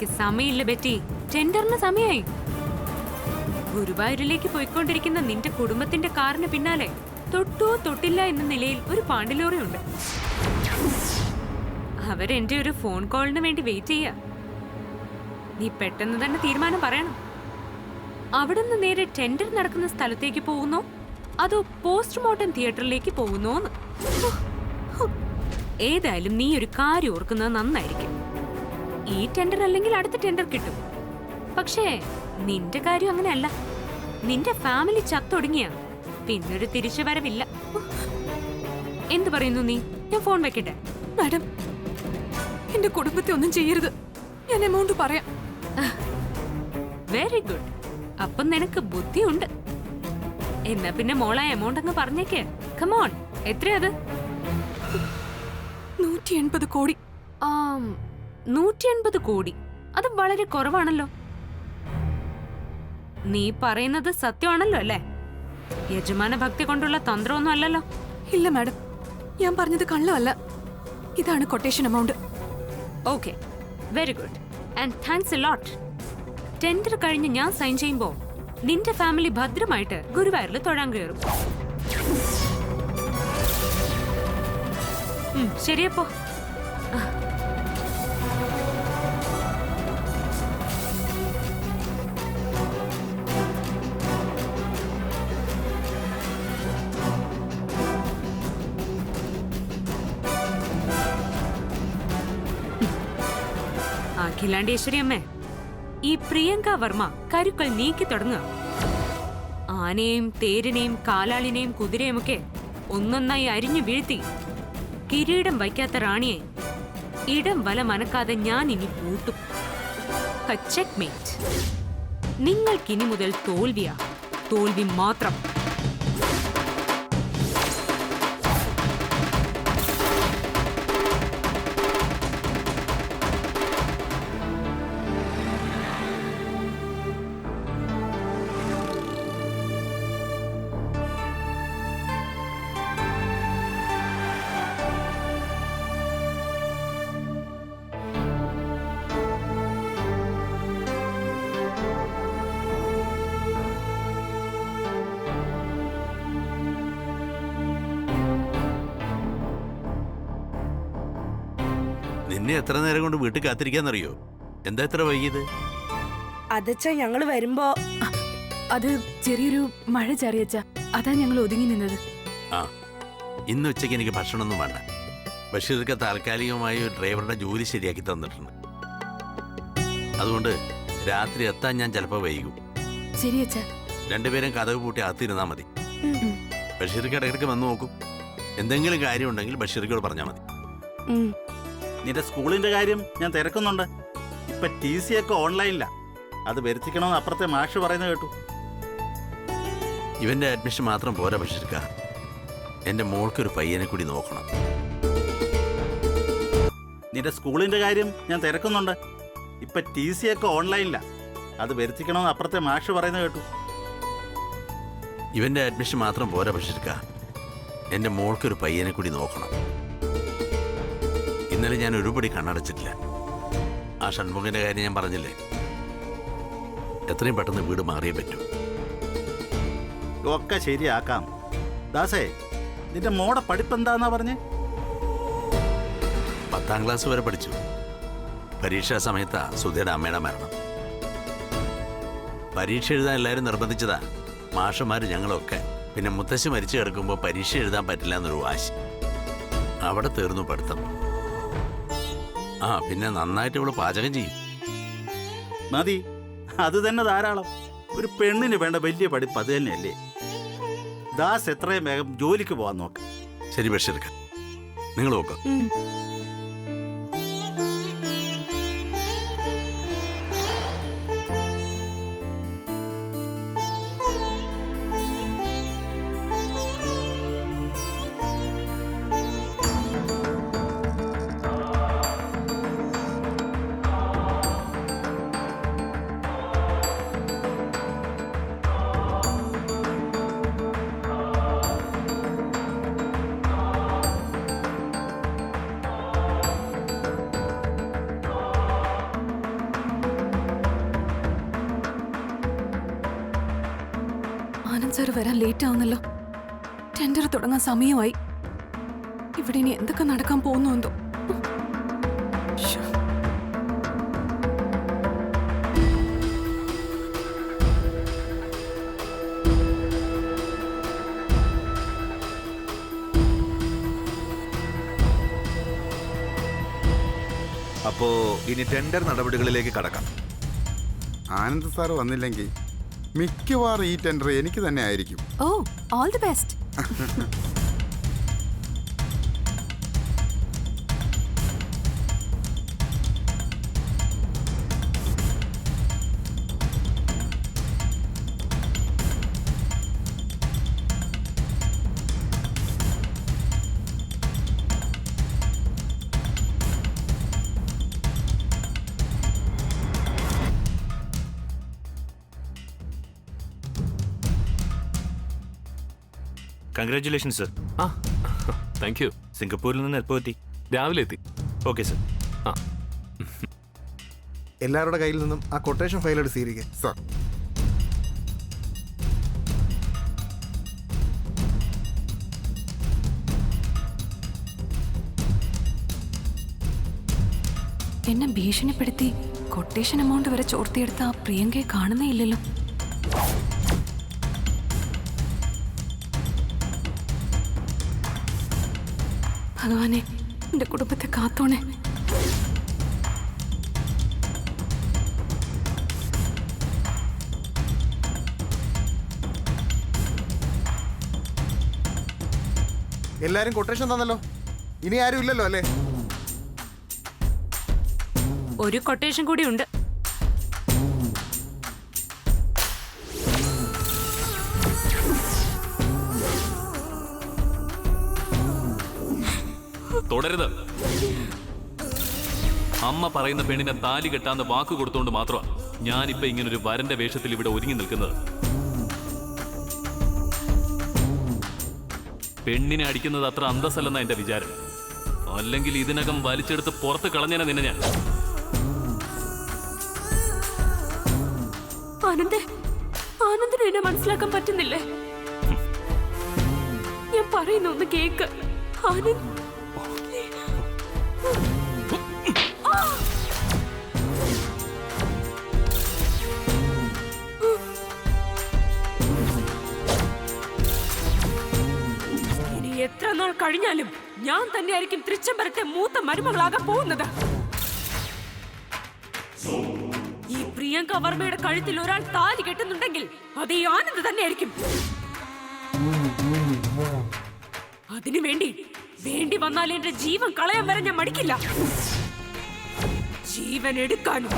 എനിക്ക് സമയമില്ല ബെറ്റി. ടെൻഡറിന് സമയായി. ഗുരുവായൂരിലേക്ക് പോയിക്കൊണ്ടിരിക്കുന്ന നിന്റെ കുടുംബത്തിന്റെ കാറിന് പിന്നാലെ തൊട്ടോ തൊട്ടില്ല എന്ന നിലയിൽ ഒരു പാണ്ടിലോറിയുണ്ട്. അവരെന്റെ ഒരു ഫോൺ കോളിന് വേണ്ടി വെയിറ്റ് ചെയ്യാ. നീ പെട്ടെന്ന് തന്നെ തീരുമാനം പറയണം. അവിടുന്ന് നേരെ ടെൻഡർ നടക്കുന്ന സ്ഥലത്തേക്ക് പോകുന്നോ അതോ പോസ്റ്റ്മോർട്ടം തിയേറ്ററിലേക്ക് പോകുന്നോന്ന്. ഏതായാലും നീ ഒരു കാര്യം ഓർക്കുന്നത് നന്നായിരിക്കും. ഈ ടെൻഡർ അല്ലെങ്കിൽ അടുത്ത ടെൻഡർ കിട്ടും. പക്ഷേ നിന്റെ കാര്യം അങ്ങനെയല്ല. നിന്റെ ഫാമിലി ചത്തൊടുങ്ങിയ പിന്നൊരു തിരിച്ചു വരവില്ല. എന്തു പറയുന്നു നീ? ഞാൻ ഫോൺ വെക്കട്ടെ? മാഡം, എന്റെ കുടുംബത്തെ ഒന്നും ചെയ്യരുത്. ഞാൻ എമൗണ്ട് പറയാം. Very good. അപ്പം നിനക്ക് ബുദ്ധിയുണ്ട്. എന്നാ പിന്നെ മോളാ എമൗണ്ട് അങ്ങ് പറഞ്ഞേക്ക്. കമോൺ, എത്രയത്? 180 കോടി. 180 കോടി. അത് വളരെ കുറവാണല്ലോ. നീ പറയുന്നത് സത്യമാണല്ലോ അല്ലേ? യജമാന ഭക്തി കൊണ്ടുള്ള തന്ത്രമൊന്നും അല്ലല്ലോ. ഇല്ല മാഡം, ഞാൻ പറഞ്ഞത് കള്ളമല്ല. ഇതാണ് quotation amount. Okay, very good and thanks a lot. Tender കഴിഞ്ഞ് ഞാൻ സൈൻ ചെയ്യുമ്പോ നിന്റെ ഫാമിലി ഭദ്രമായിട്ട് ഗുരുവായൂരിൽ തൊഴാൻ കയറും. ശരിയപ്പോ. അഖിലാണ്ടേശ്വരി അമ്മേ, ഈ പ്രിയങ്ക വർമ്മ കരുക്കൾ നീക്കി തുടങ്ങുക. ആനയെയും തേരിനെയും കാലാളിനെയും കുതിരയുമൊക്കെ ഒന്നൊന്നായി അരിഞ്ഞു വീഴ്ത്തി കിരീടം വയ്ക്കാത്ത റാണിയെ ഇടം വല മനക്കാതെ ഞാൻ ഇനി പൂട്ടും. ചെക്ക്മേറ്റ്. നിങ്ങൾക്കിനി മുതൽ തോൽവിയാ, തോൽവി മാത്രം. നിന്നെ എത്ര നേരം കൊണ്ട് വീട്ടിൽ കാത്തിരിക്കാന്നറിയോ? എന്താ എത്ര വൈകിയത്? അതച്ച ഞങ്ങള് വരുമ്പോ അത് ചെറിയൊരു മഴ ചാറിയച്ച, അതാ ഞങ്ങൾ ഒതുങ്ങി നിന്നത്. ആ, ഇന്ന് ഉച്ചയ്ക്ക് എനിക്ക് ഭക്ഷണമൊന്നും വേണ്ട. ബഷീർക്ക് താൽക്കാലികമായി ഒരു ഡ്രൈവറുടെ ജോലി ശരിയാക്കി തന്നിട്ടുണ്ട്. അതുകൊണ്ട് രാത്രി എത്താൻ ഞാൻ ചിലപ്പോൾ വൈകും. ശരിയച്ച. രണ്ടുപേരും കഥവ് പൂട്ടി അകത്തിരുന്നാ മതി. ബഷീർക്ക് ഇടയ്ക്കിടയ്ക്ക് വന്നു നോക്കും. എന്തെങ്കിലും കാര്യം ഉണ്ടെങ്കിൽ ബഷീർക്കോട് പറഞ്ഞാൽ മതി. നിന്റെ സ്കൂളിന്റെ കാര്യം ഞാൻ തിരക്കുന്നുണ്ട്. ഇപ്പൊ TC ഒക്കെ ഓൺലൈനില്ല. അത് വരുത്തിക്കണമെന്ന് അപ്പുറത്തെ മാഷ് പറയുന്നത് കേട്ടു. ഇവന്റെ അഡ്മിഷൻ മാത്രം പോരാ ബഷീർക്ക, എന്റെ മോൾക്കൊരു പയ്യനെ കൂടി നോക്കണം. നിന്റെ സ്കൂളിന്റെ കാര്യം ഞാൻ തിരക്കുന്നുണ്ട്. ഇപ്പൊ TC ഒക്കെ ഓൺലൈനില്ല. അത് വരുത്തിക്കണമെന്ന് അപ്പുറത്തെ മാഷ് പറയുന്നത് കേട്ടു. ഇവന്റെ അഡ്മിഷൻ മാത്രം പോരാ ബഷീർക്ക, എന്റെ മോൾക്കൊരു പയ്യനെ കൂടി നോക്കണം. ഇന്നലെ ഞാൻ ഒരുപടി കണ്ണടച്ചിട്ടില്ല. ആ ഷൺമുഖന്റെ കാര്യം ഞാൻ പറഞ്ഞില്ലേ, എത്രയും പെട്ടെന്ന് വീട് മാറിയേ പറ്റൂ. ഒക്കെ ശരിയാക്കാം. ദാസേ, നിന്റെ മോടെ പഠിപ്പെന്താന്നാ പറഞ്ഞേ? 10ാം ക്ലാസ് വരെ പഠിച്ചു. പരീക്ഷാ സമയത്താ സുധയുടെ അമ്മയുടെ മരണം. പരീക്ഷ എഴുതാൻ എല്ലാവരും നിർബന്ധിച്ചതാ, മാഷന്മാര് ഞങ്ങളൊക്കെ. പിന്നെ മുത്തശ്ശി മരിച്ചു കിടക്കുമ്പോൾ പരീക്ഷ എഴുതാൻ പറ്റില്ല എന്നൊരു വാശി. അവിടെ തീർന്നു പഠിത്തം. ആ, പിന്നെ നന്നായിട്ട് ഇവള് പാചകം ചെയ്യും. മതി, അത് തന്നെ ധാരാളം. ഒരു പെണ്ണിന് വേണ്ട വലിയ പഠിപ്പ് അത് തന്നെയല്ലേ? ദാസ് എത്രയും വേഗം ജോലിക്ക് പോകാൻ നോക്ക്. ശരി ബഷീർക്ക, നിങ്ങൾ നോക്കാം. സാർ വരാൻ ലേറ്റ് ആവുന്നല്ലോ. ടെൻഡർ തുടങ്ങാൻ സമയമായി. ഇവിടെ ഇനി എന്തൊക്കെ നടക്കാൻ പോകുന്നു എന്തോ. ശ്ശോ. അപ്പോ ഇനി ടെൻഡർ നടപടികളിലേക്ക് കടക്കാം. ആനന്ദ് സാർ വന്നില്ലെങ്കിൽ മിക്കവാറും ഈ ടെൻഡർ എനിക്ക് തന്നെ ആയിരിക്കും. Oh, all the best. Congratulation sir. ആ, താങ്ക് യു. സിംഗപ്പൂരിൽ നിന്ന് എപ്പോൾ എത്തി? രാവിലെ എത്തി. Okay sir. ആ, എല്ലാവരുടെ കയ്യിൽ നിന്നും ആ കൊട്ടേഷൻ ഫയൽ എടുത്തിരിക്കെ. സാർ, എന്നെ ഭീഷണിപ്പെടുത്തി കൊട്ടേഷൻ എമൗണ്ട് വരെ ചോർത്തിയെടുത്ത ആ പ്രിയങ്കയെ കാണുന്നേ ഇല്ലല്ലോ. ഭഗവാനെ, എന്റെ കുടുംബത്തെ കാത്തോണേ. എല്ലാരും കൊട്ടേഷൻ തന്നല്ലോ. ഇനി ആരും ഇല്ലല്ലോ അല്ലേ? ഒരു കൊട്ടേഷൻ കൂടി ഉണ്ട്. തുടരുത്. അമ്മ പറയുന്ന പെണ്ണിനെ താലി കെട്ടാന്ന് വാക്ക് കൊടുത്തോണ്ട് മാത്രമാണ് ഞാനിപ്പോ ഇങ്ങനൊരു വരന്റെ വേഷത്തിൽ ഇവിടെ ഒരുങ്ങി നിൽക്കുന്നത്. പെണ്ണിനെ അടിക്കുന്നത് അത്ര അന്തസ്സല്ലെന്ന എന്റെ വിചാരം. അല്ലെങ്കിൽ ഇതിനകം വലിച്ചെടുത്ത് പുറത്ത് കളഞ്ഞേനെ നിന്നെ ഞാൻ. ആനന്ദിന് എന്നെ മനസ്സിലാക്കാൻ പറ്റുന്നില്ലേ? ഞാൻ പറയുന്ന ഒന്ന് കേക്ക് ആനന്ദ്. ഇനി എത്ര നാൾ കഴിഞ്ഞാലും ഞാൻ തന്നെയായിരിക്കും തൃച്ചംബരത്തെ മൂത്ത മരുമകളാകാൻ പോകുന്നത്. ഈ പ്രിയങ്ക വർമ്മയുടെ കഴുത്തിൽ ഒരാൾ താലി കെട്ടുന്നുണ്ടെങ്കിൽ അത് ഈ ആനന്ദ് തന്നെയായിരിക്കും. അതിനു വേണ്ടി വന്നാൽ എന്റെ ജീവൻ കളയാൻ വരെ ഞാൻ മടിക്കില്ല. ജീവൻ എടുക്കാനും.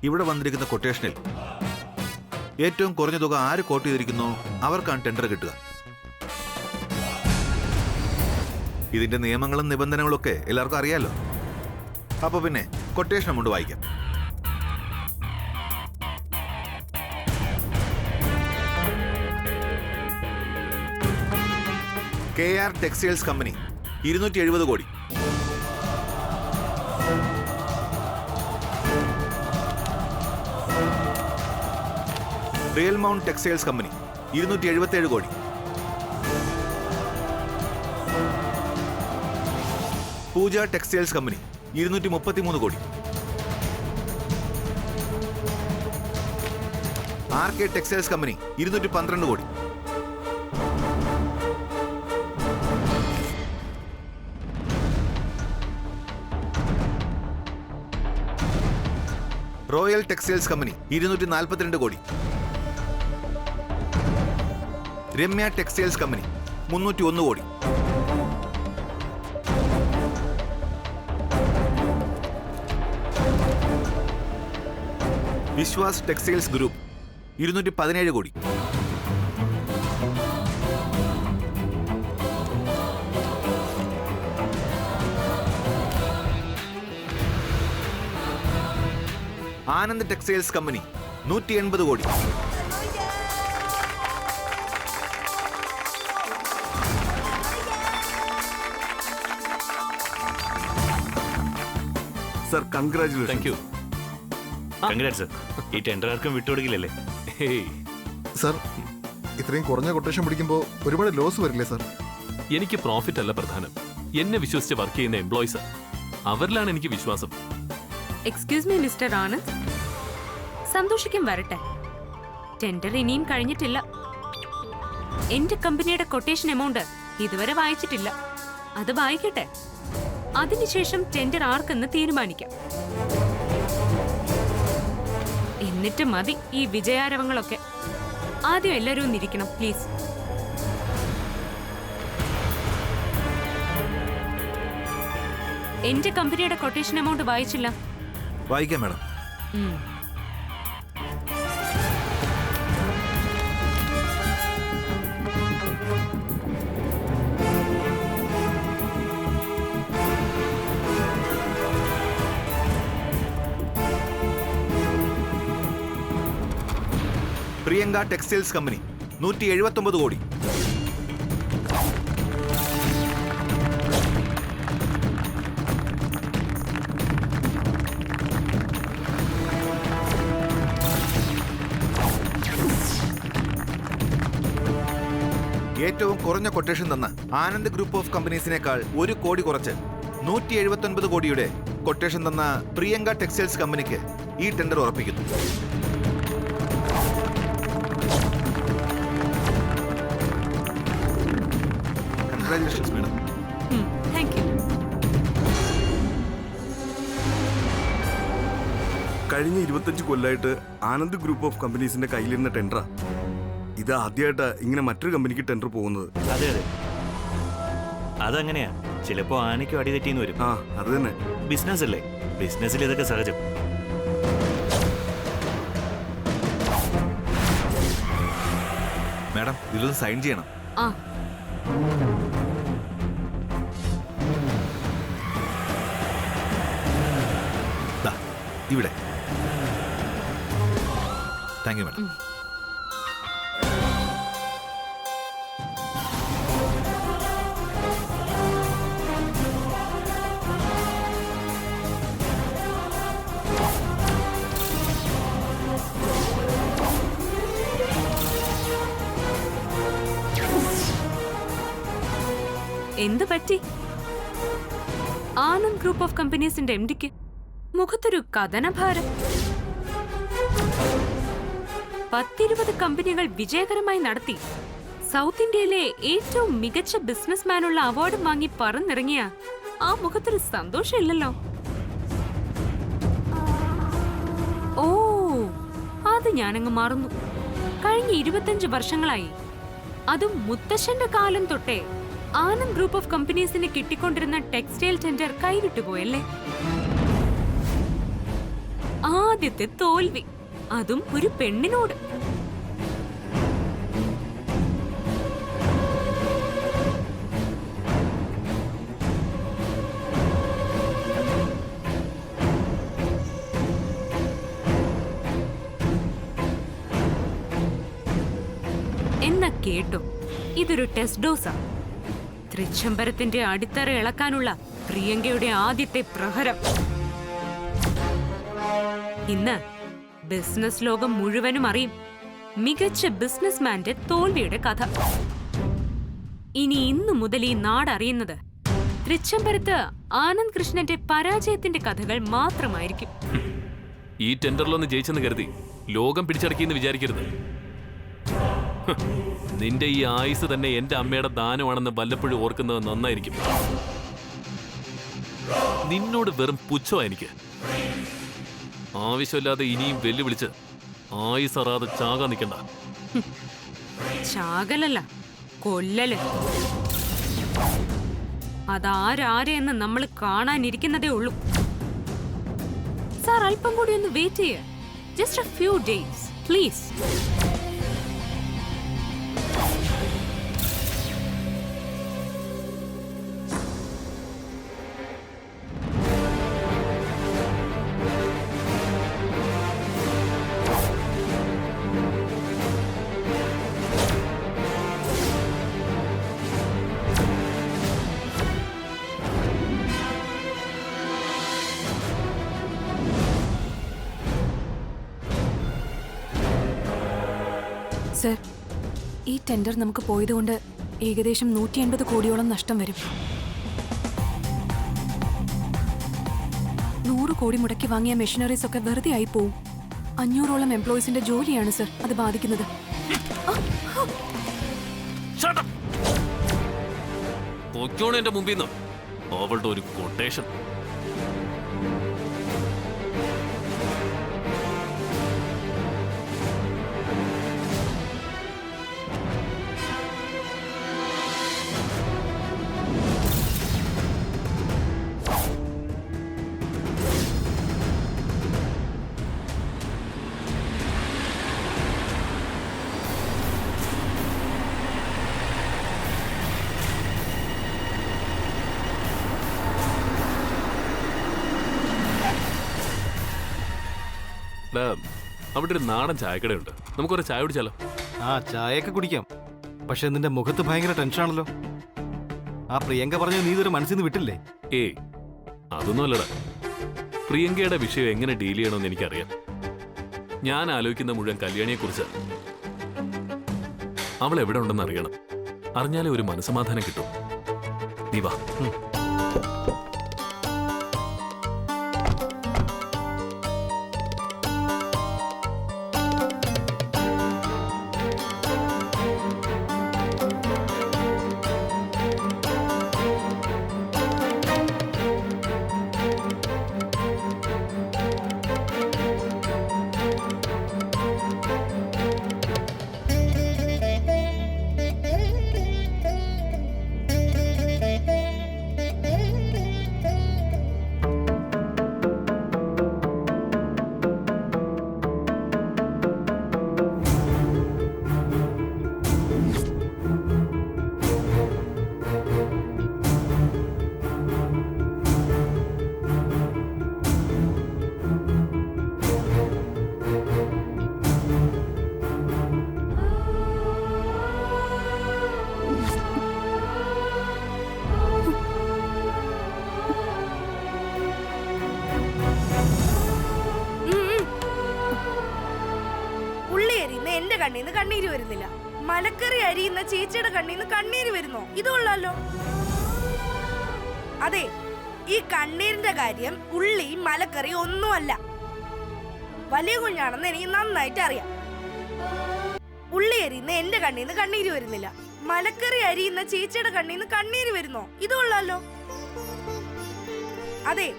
ഇവിടെ വന്നിരിക്കുന്ന കൊട്ടേഷനിൽ ഏറ്റവും കുറഞ്ഞ തുക ആര് കോട്ട് ചെയ്തിരിക്കുന്നോ അവർക്കാണ് ടെൻഡർ കിട്ടുക. ഇതിന്റെ നിയമങ്ങളും നിബന്ധനകളും ഒക്കെ എല്ലാവർക്കും അറിയാലോ. അപ്പൊ പിന്നെ കൊട്ടേഷൻ അമൗണ്ട് വായിക്കാം. KR ടെക്സ്റ്റൈൽസ് കമ്പനി 270 കോടി. റിയൽ മൗണ്ട് ടെക്സ്റ്റൈൽസ് കമ്പനി 277 കോടി. പൂജ ടെക്സ്റ്റൈൽസ് കമ്പനി 233 കോടി. RK ടെക്സ്റ്റൈൽസ് കമ്പനി 212 കോടി. റോയൽ ടെക്സ്റ്റൈൽസ് കമ്പനി 242 കോടി. രമ്യ ടെക്സ്റ്റൈൽസ് കമ്പനി 301 കോടി. വിശ്വാസ് ടെക്സ്റ്റൈൽസ് ഗ്രൂപ്പ് 217 കോടി. ആനന്ദ് ടെക്സ്റ്റൈൽസ് കമ്പനി 180 കോടി. Sir congratulation. Thank you. Congrat sir. ഈ ടെൻഡർ ആർക്കും വിട്ടുകൊടുക്കില്ലല്ലേ? ഹേയ്, സർ ഇത്രയും കുറഞ്ഞ കൊട്ടേഷൻ പിടിക്കുമ്പോൾ ഒരുപാട് ലോസ് വരില്ലേ സർ? എനിക്ക് പ്രോഫിറ്റ് അല്ല പ്രധാനം, എന്നെ വിശ്വസിച്ച് വർക്ക് ചെയ്യുന്ന എംപ്ലോയീസ് അവരിലാണ് എനിക്ക് വിശ്വാസം. എക്സ്ക്യൂസ് മീ മിസ്റ്റർ ആനന്ദ്, സന്തോഷിക്കും വരട്ടെ. ടെൻഡർ ഇനിയും കഴിഞ്ഞിട്ടില്ല. എന്റെ കമ്പനിയുടെ കൊട്ടേഷൻ എമൗണ്ട് ഇതുവരെ വായിച്ചിട്ടില്ല. അത് വായിക്കട്ടെ, അതിനുശേഷം ടെൻഡർ ആർക്കെന്ന് തീരുമാനിക്കാം. എന്നിട്ട് മതി ഈ വിജയാരവങ്ങളൊക്കെ. ആദ്യം എല്ലാവരും ഒന്നിരിക്കണം പ്ലീസ്. എന്റെ കമ്പനിയുടെ കൊട്ടേഷൻ എമൗണ്ട് വായിച്ചില്ല. വായിക്കാം മാഡം. ഉം. പ്രിയങ്ക ടെക്സ്റ്റൈൽസ് കമ്പനി 179 കോടി. ഏറ്റവും കുറഞ്ഞ കൊട്ടേഷൻ തന്ന ആനന്ദ് ഗ്രൂപ്പ് ഓഫ് കമ്പനീസിനേക്കാൾ 1 കോടി കുറച്ച് 179 കോടിയുടെ കൊട്ടേഷൻ തന്ന പ്രിയങ്ക ടെക്സ്റ്റൈൽസ് കമ്പനിക്ക് ഈ ടെൻഡർ ഉറപ്പിക്കുന്നു. Congratulations madam. Thank you. കഴിഞ്ഞ 25 കൊല്ലമായിട്ട് ആനന്ദ് ഗ്രൂപ്പ് ഓഫ് കമ്പനീസിന്റെ കയ്യിലിരുന്ന ടെൻഡറാ. ഇത് ആദ്യമായിട്ടാ ഇങ്ങനെ മറ്റൊരു കമ്പനിക്ക് ടെൻഡർ പോകുന്നത്. അതെ അതെ, അതങ്ങനെയാ. ചിലപ്പോ ആനയ്ക്കും അടി തെറ്റിന്ന് വരും. ആ അത് തന്നെ. ബിസിനസ് അല്ലേ, ബിസിനസ്സിൽ ഇതൊക്കെ സഹജം. മാഡം ഇതിലൊന്ന് സൈൻ ചെയ്യണം. ആ ദാ, ഇവിടെ. Thank you madam. എന്ത് പറ്റി? ആനന്ദ് ഗ്രൂപ്പ് ഓഫ് കമ്പനീസിന്റെ എംഡിക്ക് മുഖത്തൊരു കഥനഭാരം. 10-20 കമ്പനികൾ വിജയകരമായി നടത്തി സൗത്ത് ഇന്ത്യയിലെ ഏറ്റവും മികച്ച ബിസിനസ്മാനുള്ള അവാർഡും വാങ്ങി പറന്നിറങ്ങിയ ആ മുഖത്തൊരു സന്തോഷമില്ലല്ലോ. ഓ, അത് ഞാനങ്ങ് മറന്നു. കഴിഞ്ഞ 25 വർഷങ്ങളായി, അതും മുത്തശ്ശന്റെ കാലം തൊട്ടേ ആനന്ദ് ഗ്രൂപ്പ് ഓഫ് കമ്പനീസിന് കിട്ടിക്കൊണ്ടിരുന്ന ടെക്സ്റ്റൈൽ ടെൻഡർ കൈവിട്ടുപോയല്ലേ? ആദ്യത്തെ തോൽവി, അതും ഒരു പെണ്ണിനോട്. എന്നാ കേട്ടോ, ഇതൊരു ടെസ്റ്റ് ഡോസാ. തൃച്ചംബരത്തിന്റെ അടിത്തറ ഇളക്കാനുള്ള പ്രിയങ്കയുടെ ആദ്യത്തെ പ്രഹരം. ഇന്ന് ബിസിനസ് ലോകം മുഴുവനും അറിയും മികച്ച ബിസിനസ്മാന്റെ തോൽവിയുടെ കഥ. ഇനി ഇന്നു മുതൽ ഈ നാടറിയുന്നത് തൃച്ചംബരത്ത് ആനന്ദ് കൃഷ്ണന്റെ പരാജയത്തിന്റെ കഥകൾ മാത്രമായിരിക്കും. ഈ ടെൻഡറിലൊന്ന് ജയിച്ചെന്ന് കരുതി ലോകം പിടിച്ചടക്കിയെന്ന് വിചാരിക്കരുത്. നിന്റെ ഈ ആയുസ് തന്നെ എന്റെ അമ്മയുടെ ദാനമാണെന്ന് വല്ലപ്പോഴും ഓർക്കുന്നത് നന്നായിരിക്കും. നിന്നോട് വെറും പുച്ഛമാ എനിക്ക്. ആവശ്യമില്ലാതെ ഇനിയും വെല്ലുവിളിച്ച് ആയുസറാതെ ചാകാൻ നിൽക്കണ്ട. ചാകലല്ല, കൊല്ലല്. അതാരാരെയെന്ന് നമ്മൾ കാണാനിരിക്കുന്നതേ ഉള്ളൂ. സാർ അല്പം കൂടി ഒന്ന് വെയിറ്റ് ചെയ്യ. Just A few days please. Sir, ഈ ടെൻഡർ നമുക്ക് പോയതുകൊണ്ട് ഏകദേശം 180 കോടിയോളം നഷ്ടം വരും. 100 കോടി മുടക്കി വാങ്ങിയ മെഷീനറീസ് ഒക്കെ വെറുതെ ആയി പോവും. 500ഓളം എംപ്ലോയീസിന്റെ ജോലിയാണ് സർ അത് ബാധിക്കുന്നത്. എന്റെ മുമ്പിൽ നിന്ന് അവളുടെ ഒരു കൊട്ടേഷൻ. അവിടെ ഒരു നാടൻ ചായക്കടയുണ്ട്, നമുക്കൊരു ചായ കുടിച്ചാലോ? ആ ചായയൊക്കെ കുടിക്കാം. പക്ഷെ നിന്റെ മുഖത്ത് ഭയങ്കര ടെൻഷനാണല്ലോ. ആ പ്രിയങ്ക പറഞ്ഞ നീ ഇതൊരു മനസ്സിൽ നിന്ന് വിട്ടില്ലേ? ഏയ്, അതൊന്നും അല്ലടാ. പ്രിയങ്കയുടെ വിഷയം എങ്ങനെ ഡീൽ ചെയ്യണമെന്ന് എനിക്കറിയാം. ഞാൻ ആലോചിക്കുന്ന മുഴുവൻ കല്യാണിയെക്കുറിച്ച്. അവൾ എവിടെ ഉണ്ടെന്ന് അറിയണം. അറിഞ്ഞാലേ ഒരു മനസ്സമാധാനം കിട്ടും. നീ വാ. കണ്ണീന്ന് കണ്ണീര് വരുന്നില്ല. മലക്കറി അരിയുന്ന ചേച്ചിയുടെ കണ്ണീന്ന് കണ്ണീര് വരുന്നോ? ഇതുള്ളല്ലോ. അതെ, ഈ കണ്ണീരിന്റെ കാര്യം ഉള്ളി മലക്കറി ഒന്നുമല്ല. വലിയ കുഞ്ഞാണെന്ന് എനിക്ക് നന്നായിട്ട് അറിയാം. ഉള്ളി അരിയുന്ന എന്റെ കണ്ണീന്ന് കണ്ണീര് വരുന്നില്ല. മലക്കറി അരിയുന്ന ചേച്ചിയുടെ കണ്ണീന്ന് കണ്ണീര് വരുന്നോ? ഇതുള്ളല്ലോ. അതെ,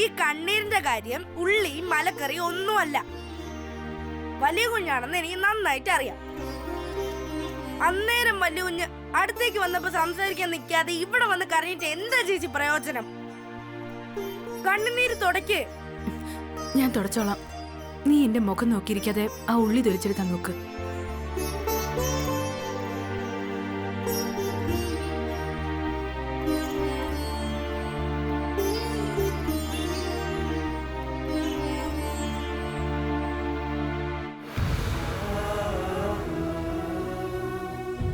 ഈ കണ്ണീരിന്റെ കാര്യം ഉള്ളി മലക്കറി ഒന്നുമല്ല. വലിയ കുഞ്ഞാണെന്ന് എനിക്ക് നന്നായിട്ട് അറിയാം. അന്നേരം വലിയ കുഞ്ഞ് അടുത്തേക്ക് വന്നപ്പോ സംസാരിക്കാൻ നിൽക്കാതെ ഇവിടെ വന്ന് കരഞ്ഞിട്ട് എന്താ ചേച്ചി പ്രയോജനം? കണ്ണുനീര് തുടയ്ക്ക്. ഞാൻ തുടച്ചോളാം. നീ എന്റെ മുഖം നോക്കിയിരിക്കാതെ ആ ഉള്ളി തൊലിച്ചെടുക്കാൻ നോക്ക്.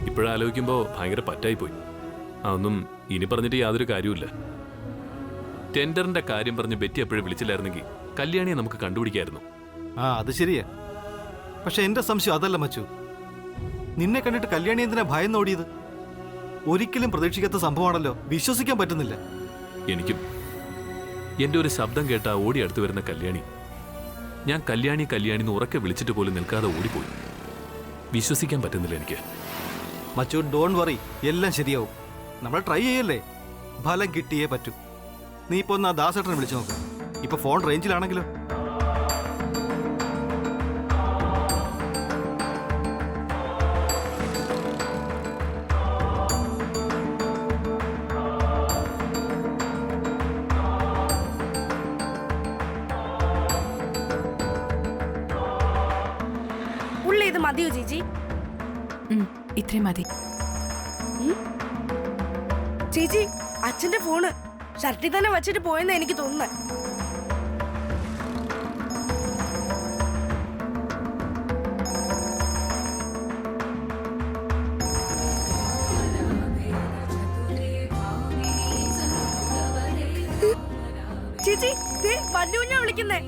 ഇപ്പോഴാലോചിക്കുമ്പോ ഭയങ്കര പറ്റായിപ്പോയി. അതൊന്നും ഇനി പറഞ്ഞിട്ട് യാതൊരു കാര്യമില്ല. ടെൻഡറിന്റെ കാര്യം പറഞ്ഞ് ബെറ്റി എപ്പോഴും വിളിച്ചില്ലായിരുന്നെങ്കിൽ കല്യാണിയെ നമുക്ക് കണ്ടുപിടിക്കായിരുന്നു. ആ അത് ശരിയാ. പക്ഷെ എന്റെ സംശയം അതല്ല മച്ചു. നിന്നെ കണ്ടിട്ട് കല്യാണി എന്തിനാ ഭയന്നോടിയത്? ഒരിക്കലും പ്രതീക്ഷിക്കാത്ത സംഭവമാണല്ലോ. വിശ്വസിക്കാൻ പറ്റുന്നില്ല. എനിക്കും. എന്റെ ഒരു ശബ്ദം കേട്ടാ ഓടി അടുത്ത് വരുന്ന കല്യാണി. ഞാൻ കല്യാണി കല്യാണിന്ന് ഉറക്കെ വിളിച്ചിട്ട് പോലും നിൽക്കാതെ ഓടിപ്പോയി. വിശ്വസിക്കാൻ പറ്റുന്നില്ല എനിക്ക്. മച്ചു, ഡോൺ വറി, എല്ലാം ശരിയാവും. നമ്മൾ ട്രൈ ചെയ്യല്ലേ, ഫലം കിട്ടിയേ പറ്റൂ. നീ ഇപ്പൊ ഒന്ന് ആ ദാസേട്ടനെ വിളിച്ചു നോക്ക്. ഇപ്പൊ ഫോൺ റേഞ്ചിലാണെങ്കിലോ. മതിയോ ചേച്ചി? ഇത്രയും മതി. ചേച്ചി, അച്ഛന്റെ ഫോണ് ഷർട്ടിൽ തന്നെ വെച്ചിട്ട് പോയെന്ന് എനിക്ക് തോന്നുന്നത്. ചേച്ചി, വല്യ കുഞ്ഞാ വിളിക്കുന്നേ.